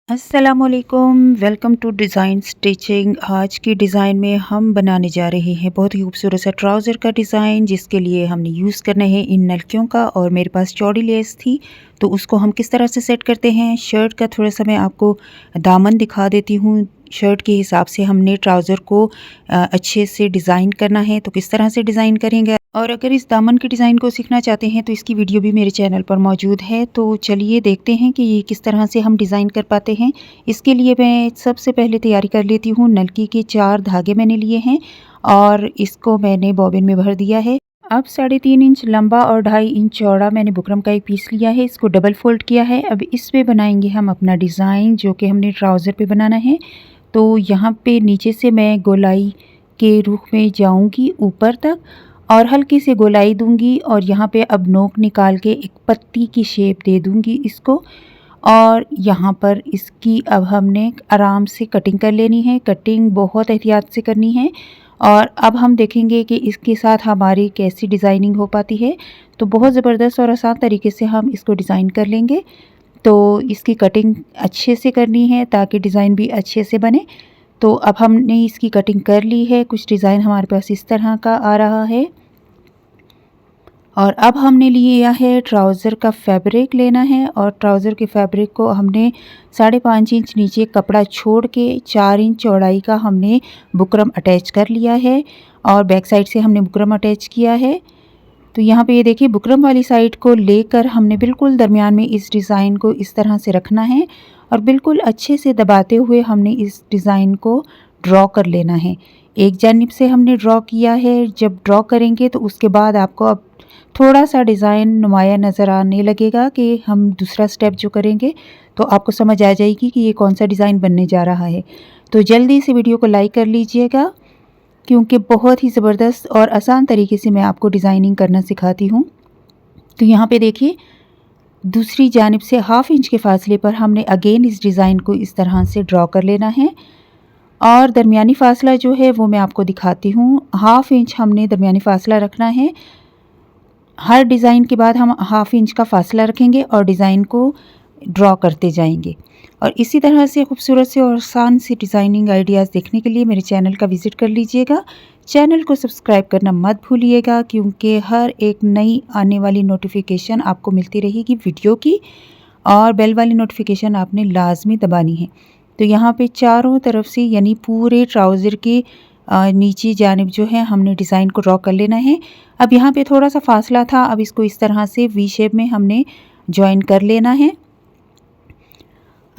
अस्सलामुअलैकुम, welcome to design stitching. आज की डिज़ाइन में हम बनाने जा रहे हैं बहुत ही खूबसूरत सा ट्राउज़र का डिज़ाइन, जिसके लिए हमने यूज़ करना है इन नलकियों का। और मेरे पास चौड़ी लेस थी, तो उसको हम किस तरह से सेट करते हैं। शर्ट का थोड़ा सा मैं आपको दामन दिखा देती हूँ। शर्ट के हिसाब से हमने ट्राउज़र को अच्छे से डिज़ाइन करना है, तो किस तरह से डिज़ाइन करेंगे। और अगर इस दामन के डिज़ाइन को सीखना चाहते हैं तो इसकी वीडियो भी मेरे चैनल पर मौजूद है। तो चलिए देखते हैं कि ये किस तरह से हम डिज़ाइन कर पाते हैं। इसके लिए मैं सबसे पहले तैयारी कर लेती हूँ। नलकी के 4 धागे मैंने लिए हैं और इसको मैंने बॉबिन में भर दिया है। अब 3.5 इंच लंबा और 2.5 इंच चौड़ा मैंने बुकरम का एक पीस लिया है। इसको डबल फोल्ड किया है। अब इस पे बनाएंगे हम अपना डिज़ाइन, जो कि हमने ट्राउज़र पे बनाना है। तो यहाँ पे नीचे से मैं गोलाई के रुख में जाऊँगी ऊपर तक और हल्की सी गोलाई दूंगी, और यहाँ पे अब नोक निकाल के एक पत्ती की शेप दे दूंगी इसको। और यहाँ पर इसकी अब हमने आराम से कटिंग कर लेनी है। कटिंग बहुत एहतियात से करनी है। और अब हम देखेंगे कि इसके साथ हमारी कैसी डिज़ाइनिंग हो पाती है। तो बहुत ज़बरदस्त और आसान तरीके से हम इसको डिज़ाइन कर लेंगे। तो इसकी कटिंग अच्छे से करनी है ताकि डिज़ाइन भी अच्छे से बने। तो अब हमने इसकी कटिंग कर ली है। कुछ डिज़ाइन हमारे पास इस तरह का आ रहा है। और अब हमने लिया है ट्राउज़र का फैब्रिक लेना है, और ट्राउज़र के फैब्रिक को हमने 5.5 इंच नीचे कपड़ा छोड़ के 4 इंच चौड़ाई का हमने बुकरम अटैच कर लिया है। और बैक साइड से हमने बुकरम अटैच किया है। तो यहाँ पे ये देखिए, बुकरम वाली साइड को लेकर हमने बिल्कुल दरमियान में इस डिज़ाइन को इस तरह से रखना है, और बिल्कुल अच्छे से दबाते हुए हमने इस डिज़ाइन को ड्रॉ कर लेना है। एक जानिब से हमने ड्रॉ किया है। जब ड्रॉ करेंगे तो उसके बाद आपको अब थोड़ा सा डिज़ाइन नुमाया नज़र आने लगेगा कि हम दूसरा स्टेप जो करेंगे तो आपको समझ आ जाएगी कि ये कौन सा डिज़ाइन बनने जा रहा है। तो जल्दी से वीडियो को लाइक कर लीजिएगा, क्योंकि बहुत ही ज़बरदस्त और आसान तरीके से मैं आपको डिज़ाइनिंग करना सिखाती हूँ। तो यहाँ पे देखिए, दूसरी जानिब से 1/2 इंच के फासले पर हमने अगेन इस डिज़ाइन को इस तरह से ड्रॉ कर लेना है। और दरमियानी फ़ासला जो है वो मैं आपको दिखाती हूँ। 1/2 इंच हमने दरमियानी फ़ासला रखना है। हर डिज़ाइन के बाद हम 1/2 इंच का फ़ासला रखेंगे और डिज़ाइन को ड्रॉ करते जाएंगे। और इसी तरह से खूबसूरत से और आसान से डिज़ाइनिंग आइडियाज़ देखने के लिए मेरे चैनल का विज़िट कर लीजिएगा। चैनल को सब्सक्राइब करना मत भूलिएगा, क्योंकि हर एक नई आने वाली नोटिफिकेशन आपको मिलती रहेगी वीडियो की, और बेल वाली नोटिफिकेशन आपने लाजमी दबानी है। तो यहाँ पे चारों तरफ से, यानी पूरे ट्राउज़र के नीचे जानिब जो है हमने डिज़ाइन को ड्रॉ कर लेना है। अब यहाँ पे थोड़ा सा फासला था, अब इसको इस तरह से वी शेप में हमने जॉइन कर लेना है।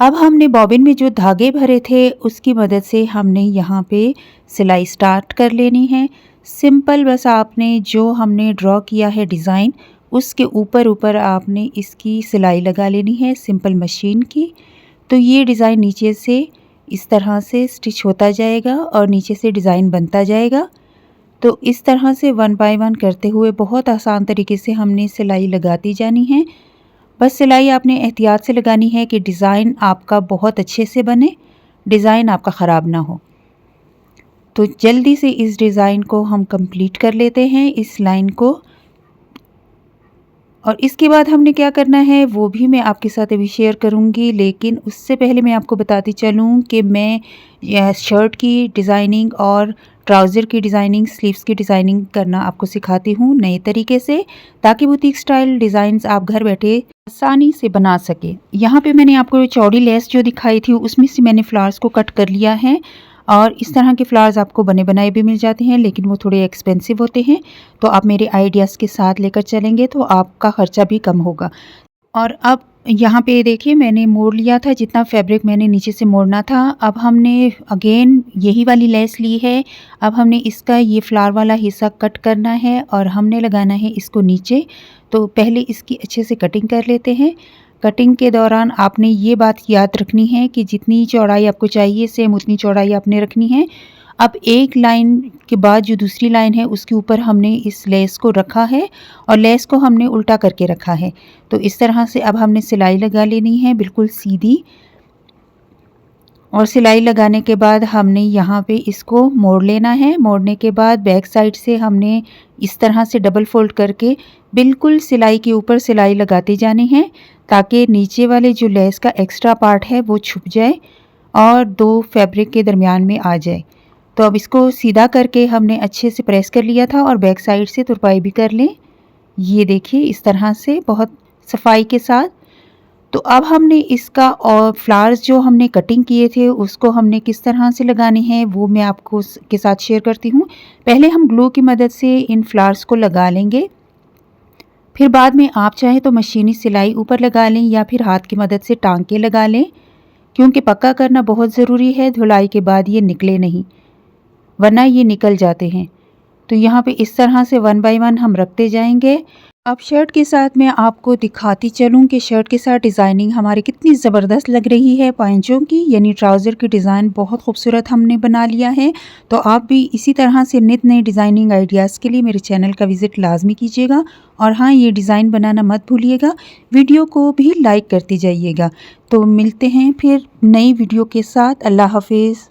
अब हमने बॉबिन में जो धागे भरे थे उसकी मदद से हमने यहाँ पे सिलाई स्टार्ट कर लेनी है। सिंपल, बस आपने जो हमने ड्रॉ किया है डिज़ाइन, उसके ऊपर ऊपर आपने इसकी सिलाई लगा लेनी है सिंपल मशीन की। तो ये डिज़ाइन नीचे से इस तरह से स्टिच होता जाएगा और नीचे से डिज़ाइन बनता जाएगा। तो इस तरह से 1 बाय 1 करते हुए बहुत आसान तरीके से हमने सिलाई लगाती जानी है। बस सिलाई आपने एहतियात से लगानी है कि डिज़ाइन आपका बहुत अच्छे से बने, डिज़ाइन आपका ख़राब ना हो। तो जल्दी से इस डिज़ाइन को हम कंप्लीट कर लेते हैं, इस लाइन को। और इसके बाद हमने क्या करना है वो भी मैं आपके साथ अभी शेयर करूंगी, लेकिन उससे पहले मैं आपको बताती चलूं कि मैं शर्ट की डिज़ाइनिंग और ट्राउज़र की डिज़ाइनिंग, स्लीव्स की डिज़ाइनिंग करना आपको सिखाती हूँ नए तरीके से, ताकि बुटीक स्टाइल डिज़ाइंस आप घर बैठे आसानी से बना सके। यहाँ पे मैंने आपको चौड़ी लेस जो दिखाई थी उसमें से मैंने फ्लावर्स को कट कर लिया है। और इस तरह के फ्लावर्स आपको बने बनाए भी मिल जाते हैं, लेकिन वो थोड़े एक्सपेंसिव होते हैं। तो आप मेरे आइडियाज़ के साथ लेकर चलेंगे तो आपका ख़र्चा भी कम होगा। और अब यहाँ पे देखिए, मैंने मोड़ लिया था जितना फैब्रिक मैंने नीचे से मोड़ना था। अब हमने अगेन यही वाली लेस ली है। अब हमने इसका ये फ्लावर वाला हिस्सा कट करना है और हमने लगाना है इसको नीचे। तो पहले इसकी अच्छे से कटिंग कर लेते हैं। कटिंग के दौरान आपने ये बात याद रखनी है कि जितनी चौड़ाई आपको चाहिए सेम उतनी चौड़ाई आपने रखनी है। अब एक लाइन के बाद जो दूसरी लाइन है उसके ऊपर हमने इस लेस को रखा है, और लेस को हमने उल्टा करके रखा है। तो इस तरह से अब हमने सिलाई लगा लेनी है बिल्कुल सीधी। और सिलाई लगाने के बाद हमने यहाँ पे इसको मोड़ लेना है। मोड़ने के बाद बैक साइड से हमने इस तरह से डबल फोल्ड करके बिल्कुल सिलाई के ऊपर सिलाई लगाते जाने हैं, ताकि नीचे वाले जो लेस का एक्स्ट्रा पार्ट है वो छुप जाए और दो फैब्रिक के दरमियान में आ जाए। तो अब इसको सीधा करके हमने अच्छे से प्रेस कर लिया था और बैक साइड से तुरपाई भी कर लें। ये देखिए इस तरह से बहुत सफाई के साथ। तो अब हमने इसका और फ्लावर्स जो हमने कटिंग किए थे उसको हमने किस तरह से लगाने हैं वो मैं आपको के साथ शेयर करती हूँ। पहले हम ग्लू की मदद से इन फ्लावर्स को लगा लेंगे, फिर बाद में आप चाहें तो मशीनी सिलाई ऊपर लगा लें या फिर हाथ की मदद से टांग के लगा लें, क्योंकि पक्का करना बहुत ज़रूरी है, धुलाई के बाद ये निकले नहीं, वरना ये निकल जाते हैं। तो यहाँ पे इस तरह से वन बाय वन हम रखते जाएंगे। अब शर्ट के साथ मैं आपको दिखाती चलूँ कि शर्ट के साथ डिज़ाइनिंग हमारी कितनी ज़बरदस्त लग रही है। पैंचों की यानी ट्राउज़र की डिज़ाइन बहुत खूबसूरत हमने बना लिया है। तो आप भी इसी तरह से नित नए डिज़ाइनिंग आइडियाज़ के लिए मेरे चैनल का विज़िट लाजमी कीजिएगा। और हाँ, ये डिज़ाइन बनाना मत भूलिएगा, वीडियो को भी लाइक करते जाइएगा। तो मिलते हैं फिर नई वीडियो के साथ। अल्लाह हाफिज़।